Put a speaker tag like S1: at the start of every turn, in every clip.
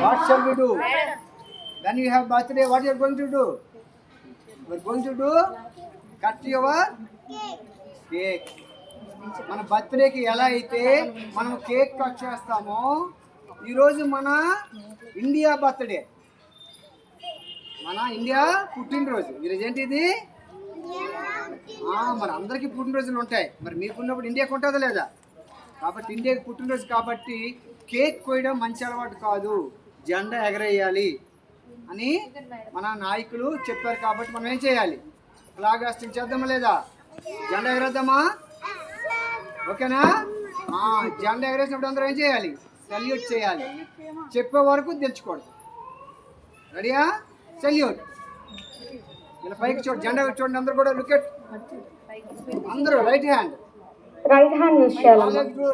S1: What shall we do? Then you have birthday. What you are going to do? You are going to do cut your cake. మన బర్త్డేకి ఎలా అయితే మనం cake cut చేస్తామో ఈరోజు మన ఇండియా బర్త్డే, మన ఇండియా పుట్టినరోజు. ఈరోజు ఏంటిది? మరి అందరికీ పుట్టినరోజులు ఉంటాయి. మరి మీకున్నప్పుడు ఇండియాకి ఉంటుందా లేదా? కాబట్టి ఇండియాకి పుట్టినరోజు కాబట్టి కేక్ కోయడం మంచి అలవాటు కాదు, జెండా ఎగరేయాలి అని మన నాయకులు చెప్పారు. కాబట్టి మనం ఏం చేయాలి? ఫ్లాగ్ హాస్టింగ్ చేద్దామా లేదా? జెండా ఎగరేద్దామా? ఓకేనా? జెండా ఎగరేసినప్పుడు అందరూ ఏం చేయాలి? సెల్యూట్ చేయాలి. చెప్పే వరకు దించకూడదు. రెడీయా? సెల్యూట్. ఇలా పైకి చూడండి, జెండా చూడండి. అందరూ కూడా లుకెట్. అందరూ రైట్ హ్యాండ్
S2: యూజ్ చేయాలి.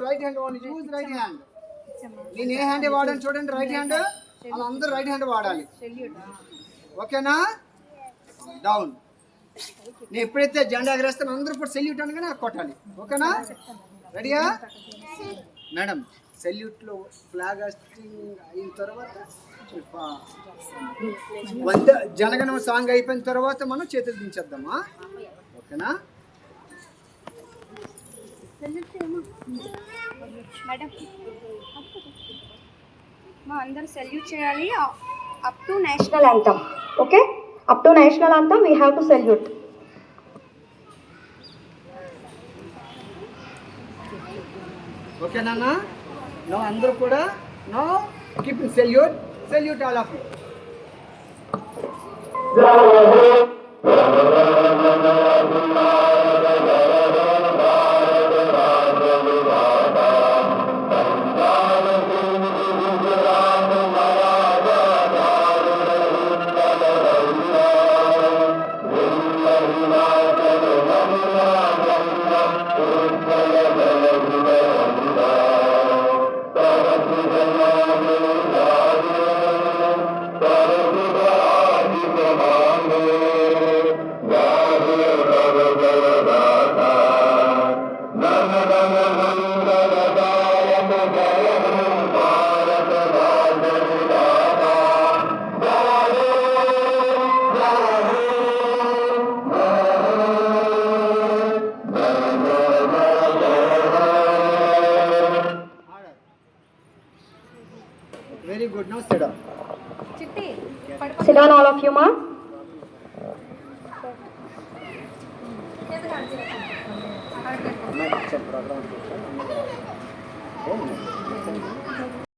S1: Right hand only. Use right hand. నేను ఏ హ్యాండ్ వాడని చూడండి. Right hand. అలా అందరూ రైట్ హ్యాండ్ వాడాలి. ఓకేనా? డౌన్. నేను ఎప్పుడైతే జెండా ఎగరేస్తాను అందరూ కూడా సెల్యూట్ అనగానే కొట్టాలి. ఓకేనా? రెడీయా? మేడం, సెల్యూట్లో ఫ్లాగ్ హాస్టింగ్ అయిన తర్వాత జనగణ సాంగ్ అయిపోయిన తర్వాత మనం చేతులు దించేద్దామా? ఓకేనా?
S2: మేడం, మా అందరూ సెల్యూట్ చేయాలి up to national anthem. Okay, up to national anthem we have to salute.
S1: ఓకేనా? నో అందరూ కూడా no keep salute. Salute all of you. Very good. Now sit down.
S2: Chitti, sit down all of you, ma.